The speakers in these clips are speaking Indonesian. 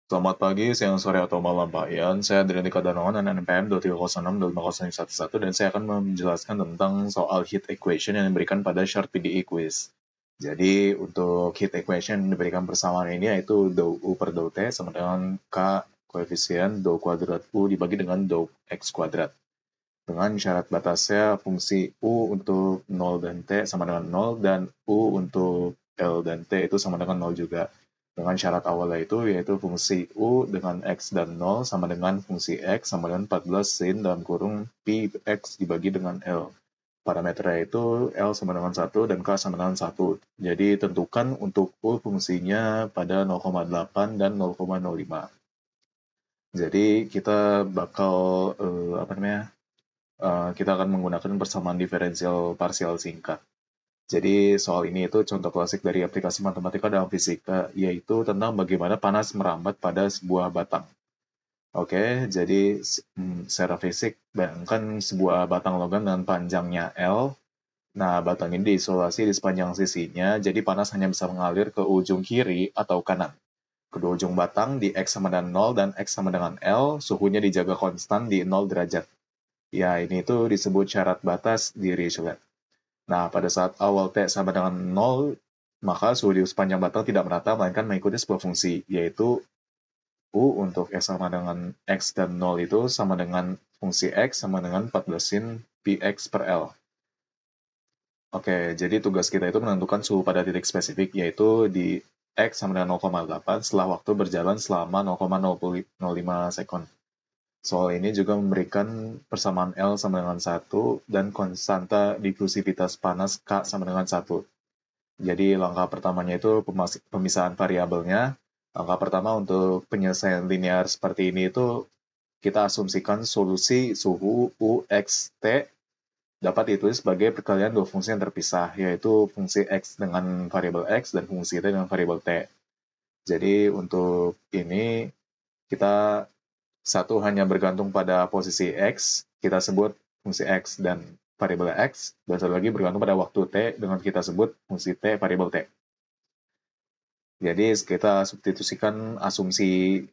Selamat pagi, siang, sore, atau malam Pak Ian. Saya Adrian Dika Darmawan, NPM 2306-25001, dan saya akan menjelaskan tentang soal heat equation yang diberikan pada short PDE quiz. Jadi, untuk heat equation yang diberikan persamaan ini yaitu dou U per dou T sama dengan K koefisien dou kuadrat U dibagi dengan dou X kuadrat. Dengan syarat batasnya fungsi U untuk 0 dan T sama dengan 0, dan U untuk L dan T itu sama dengan 0 juga. Dengan syarat awalnya itu yaitu fungsi U dengan X dan 0 sama dengan fungsi X sama dengan 14 sin dalam kurung Pi X dibagi dengan L. Parameternya itu L sama dengan 1 dan K sama dengan 1. Jadi tentukan untuk U fungsinya pada 0,8 dan 0,05. Jadi kita bakal kita akan menggunakan persamaan diferensial parsial singkat. Jadi soal ini itu contoh klasik dari aplikasi matematika dalam fisika, yaitu tentang bagaimana panas merambat pada sebuah batang. Oke, jadi secara fisik, bayangkan sebuah batang logam dengan panjangnya L. Nah, batang ini diisolasi di sepanjang sisinya, jadi panas hanya bisa mengalir ke ujung kiri atau kanan. Kedua ujung batang di X sama dengan 0 dan X sama dengan L, suhunya dijaga konstan di 0 derajat. Ya, ini tuh disebut syarat batas di Dirichlet. Nah, pada saat awal T sama dengan 0, maka suhu di sepanjang batang tidak merata, melainkan mengikuti sebuah fungsi, yaitu U untuk X sama dengan X dan 0 itu sama dengan fungsi X sama dengan 14 sin Px per L. Oke, jadi tugas kita itu menentukan suhu pada titik spesifik, yaitu di X sama dengan 0,8 setelah waktu berjalan selama 0,005 sekon. Soal ini juga memberikan persamaan L sama dengan 1 dan konstanta difusivitas panas K sama dengan 1. Jadi langkah pertamanya itu pemisahan variabelnya. Langkah pertama untuk penyelesaian linear seperti ini itu kita asumsikan solusi suhu U X T dapat ditulis sebagai perkalian dua fungsi yang terpisah, yaitu fungsi X dengan variabel X dan fungsi T dengan variabel T. Jadi untuk ini kita satu hanya bergantung pada posisi X, kita sebut fungsi X dan variabel X, dan satu lagi bergantung pada waktu T dengan kita sebut fungsi T variabel T. Jadi kita substitusikan asumsi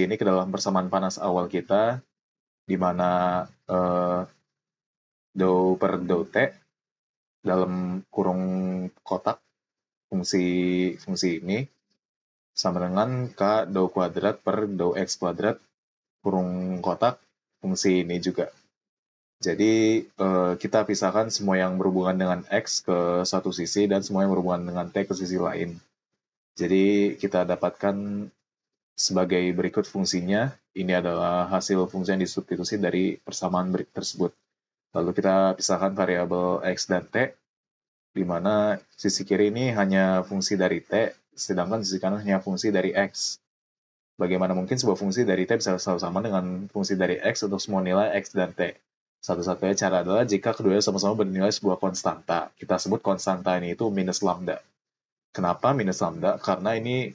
ini ke dalam persamaan panas awal kita, di mana dou per dou T dalam kurung kotak fungsi ini sama dengan K dou kuadrat per dou X kuadrat kurung kotak fungsi ini juga. Jadi kita pisahkan semua yang berhubungan dengan X ke satu sisi dan semua yang berhubungan dengan T ke sisi lain. Jadi kita dapatkan sebagai berikut fungsinya. Ini adalah hasil fungsi yang disubstitusi dari persamaan tersebut. Lalu kita pisahkan variabel X dan T, di mana sisi kiri ini hanya fungsi dari T, sedangkan sisi kanan hanya fungsi dari X. Bagaimana mungkin sebuah fungsi dari T bisa selalu sama dengan fungsi dari X untuk semua nilai X dan T? Satu-satunya cara adalah jika keduanya sama-sama bernilai sebuah konstanta. Kita sebut konstanta ini itu minus lambda. Kenapa minus lambda? Karena ini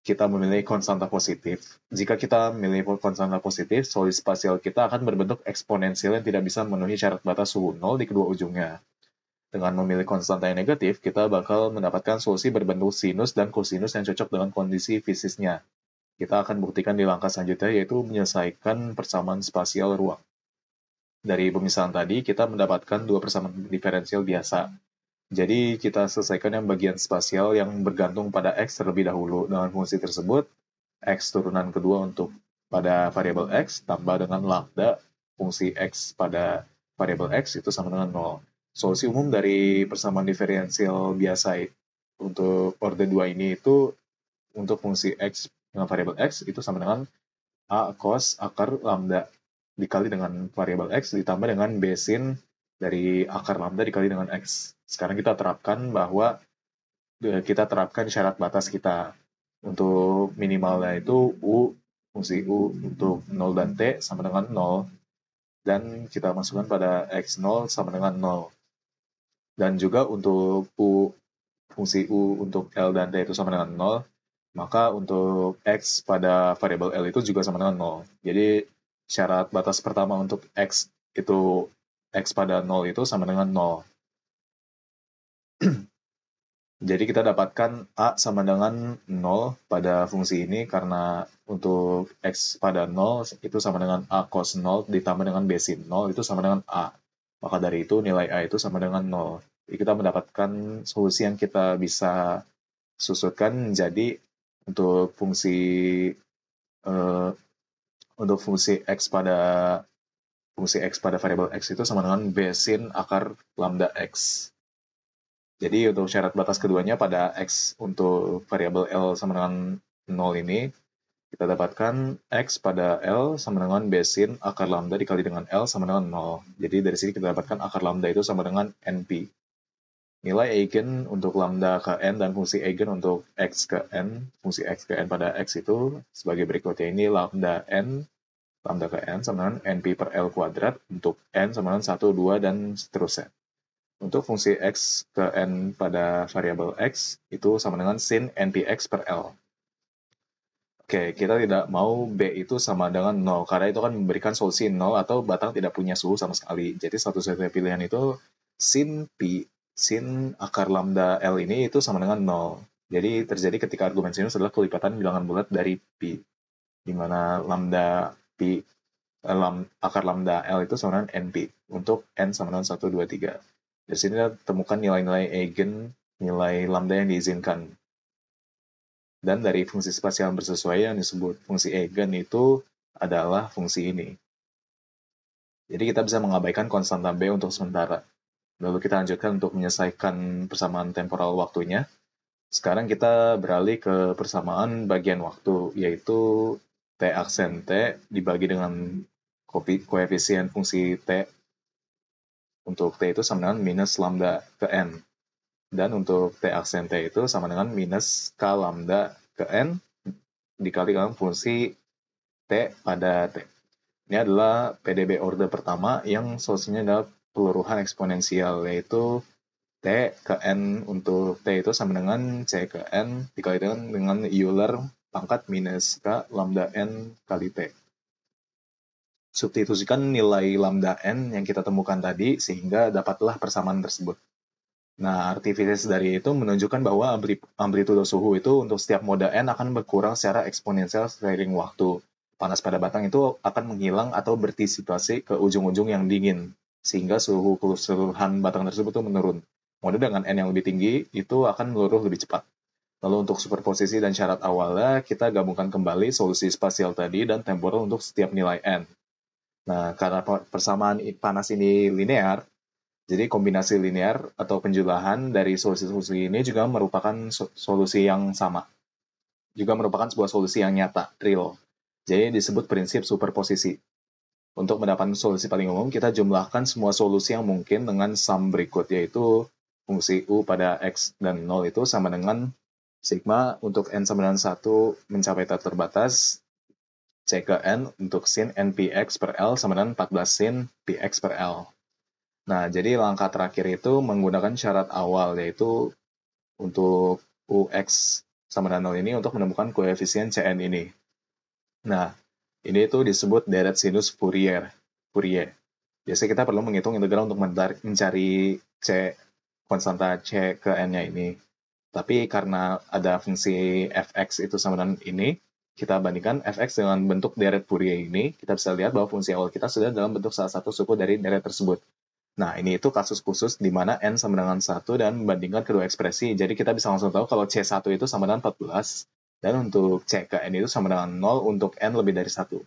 kita memilih konstanta positif. Jika kita memilih konstanta positif, solusi spasial kita akan berbentuk eksponensial yang tidak bisa memenuhi syarat batas suhu 0 di kedua ujungnya. Dengan memilih konstanta yang negatif, kita bakal mendapatkan solusi berbentuk sinus dan kosinus yang cocok dengan kondisi fisisnya. Kita akan buktikan di langkah selanjutnya, yaitu menyelesaikan persamaan spasial ruang. Dari pemisahan tadi, kita mendapatkan dua persamaan diferensial biasa. Jadi kita selesaikan yang bagian spasial yang bergantung pada X terlebih dahulu. Dengan fungsi tersebut, X turunan kedua untuk pada variabel X tambah dengan lambda fungsi X pada variabel X itu sama dengan 0. Solusi umum dari persamaan diferensial biasa untuk orde 2 ini itu untuk fungsi X dengan variabel X itu sama dengan A cos akar lambda dikali dengan variabel X ditambah dengan B sin dari akar lambda dikali dengan X. Sekarang kita terapkan syarat batas kita. Untuk minimalnya itu fungsi U untuk 0 dan T sama dengan 0. Dan kita masukkan pada X0 sama dengan 0. Dan juga untuk fungsi U untuk L dan T itu sama dengan 0. Maka untuk X pada variabel L itu juga sama dengan 0. Jadi syarat batas pertama untuk X itu X pada 0 itu sama dengan 0. Jadi kita dapatkan A sama dengan 0 pada fungsi ini karena untuk X pada 0 itu sama dengan A cos 0 ditambah dengan B sin 0 itu sama dengan A. Maka dari itu nilai A itu sama dengan 0. Jadi kita mendapatkan solusi yang kita bisa susutkan menjadi untuk fungsi eh, fungsi X pada variabel X itu sama dengan B sin akar lambda X. Jadi untuk syarat batas keduanya pada X untuk variabel L sama dengan 0 ini, kita dapatkan X pada L sama dengan B sin akar lambda dikali dengan L sama dengan 0. Jadi dari sini kita dapatkan akar lambda itu sama dengan NP. Nilai eigen untuk lambda ke N dan fungsi eigen untuk X ke N, fungsi X ke N pada X itu sebagai berikutnya ini lambda ke N sama dengan NP per L kuadrat untuk N sama dengan 1, 2, dan seterusnya. Untuk fungsi X ke N pada variabel X itu sama dengan sin NPX per L. Oke, kita tidak mau B itu sama dengan 0, karena itu akan memberikan solusi 0 atau batang tidak punya suhu sama sekali. Jadi satu-satunya pilihan itu sin P, sin akar lambda L ini itu sama dengan 0. Jadi terjadi ketika argumen sinus adalah kelipatan bilangan bulat dari P, di mana lambda P, akar lambda L itu sama dengan NP, untuk N sama dengan 1, 2, 3. Dari sini kita temukan nilai-nilai eigen, nilai lambda yang diizinkan. Dan dari fungsi spasial yang bersesuaian yang disebut fungsi eigen itu adalah fungsi ini. Jadi kita bisa mengabaikan konstanta B untuk sementara. Lalu kita lanjutkan untuk menyelesaikan persamaan temporal waktunya. Sekarang kita beralih ke persamaan bagian waktu, yaitu T aksen T dibagi dengan koefisien fungsi T. Untuk T itu sama dengan minus lambda ke N. Dan untuk T aksen T itu sama dengan minus K lambda ke N dikali dengan fungsi T pada T. Ini adalah PDB order pertama yang solusinya adalah peluruhan eksponensial, yaitu T ke N untuk T itu sama dengan C ke N dikali dengan Euler pangkat minus K lambda N kali T. Substitusikan nilai lambda N yang kita temukan tadi sehingga dapatlah persamaan tersebut. Nah, artifices dari itu menunjukkan bahwa amplitudo suhu itu untuk setiap mode N akan berkurang secara eksponensial seiring waktu. Panas pada batang itu akan menghilang atau bertisipasi ke ujung-ujung yang dingin, sehingga suhu keseluruhan batang tersebut itu menurun. Mode dengan N yang lebih tinggi itu akan meluruh lebih cepat. Lalu untuk superposisi dan syarat awalnya, kita gabungkan kembali solusi spasial tadi dan temporal untuk setiap nilai N. Nah, karena persamaan panas ini linear, jadi kombinasi linear atau penjumlahan dari solusi-solusi ini juga merupakan solusi yang sama. Juga merupakan sebuah solusi yang nyata, real. Jadi disebut prinsip superposisi. Untuk mendapatkan solusi paling umum, kita jumlahkan semua solusi yang mungkin dengan sum berikut, yaitu fungsi U pada X dan 0 itu sama dengan sigma untuk N sama dengan 1 mencapai tak terbatas, C ke N untuk sin NPX per L sama dengan 14 sin PX per L. Nah, jadi langkah terakhir itu menggunakan syarat awal, yaitu untuk UX sama dengan 0 ini untuk menemukan koefisien Cn ini. Nah, ini itu disebut deret sinus Fourier. Biasanya kita perlu menghitung integral untuk mencari C, konstanta C ke N-nya ini. Tapi karena ada fungsi fx itu sama dengan ini, kita bandingkan fx dengan bentuk deret Fourier ini, kita bisa lihat bahwa fungsi awal kita sudah dalam bentuk salah satu suku dari deret tersebut. Nah, ini itu kasus khusus di mana N sama dengan 1 dan membandingkan kedua ekspresi. Jadi kita bisa langsung tahu kalau C1 itu sama dengan 14, dan untuk C ke N itu sama dengan 0 untuk N lebih dari 1.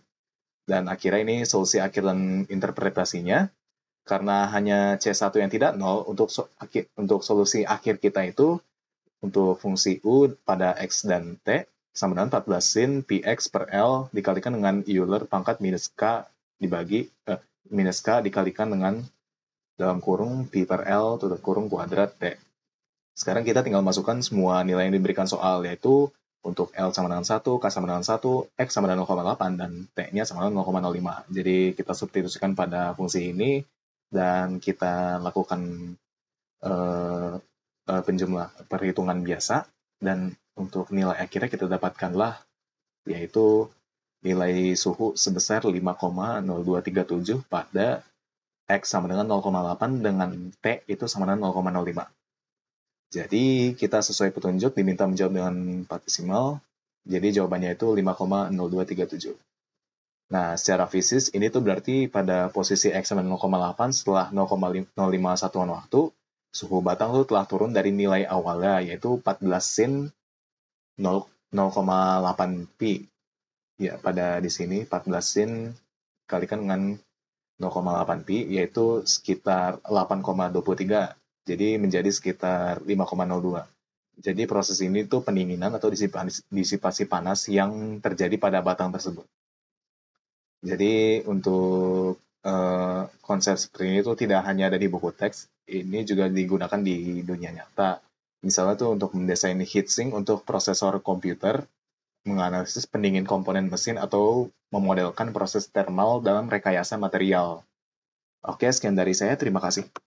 Dan akhirnya ini solusi akhir dan interpretasinya, karena hanya C1 yang tidak 0, untuk solusi akhir kita itu, untuk fungsi U pada X dan T, sama dengan 14 sin Px per L dikalikan dengan Euler pangkat minus K dikalikan dengan dalam kurung Pi per L tutup kurung kuadrat T. Sekarang kita tinggal masukkan semua nilai yang diberikan soal, yaitu untuk L sama dengan 1, K sama dengan 1, X sama dengan 0,8, dan T-nya sama dengan 0,05. Jadi kita substitusikan pada fungsi ini, dan kita lakukan perhitungan biasa, dan untuk nilai akhirnya kita dapatkanlah, yaitu nilai suhu sebesar 5,0237 pada X sama dengan 0,8 dengan T itu sama dengan 0,05. Jadi kita sesuai petunjuk diminta menjawab dengan 4 desimal. Jadi jawabannya itu 5,0237. Nah, secara fisis ini tuh berarti pada posisi X sama 0,8 setelah 0,05 satuan waktu, suhu batang tuh telah turun dari nilai awalnya yaitu 14 sin 0,8 pi. Ya, pada di sini 14 sin kalikan dengan 0,8 pi yaitu sekitar 8,23. Jadi menjadi sekitar 5,02. Jadi proses ini tuh pendinginan atau disipasi panas yang terjadi pada batang tersebut. Jadi untuk konsep seperti ini tuh tidak hanya ada di buku teks, ini juga digunakan di dunia nyata. Misalnya tuh untuk mendesain heatsink untuk prosesor komputer, menganalisis pendingin komponen mesin atau memodelkan proses thermal dalam rekayasa material. Oke, sekian dari saya. Terima kasih.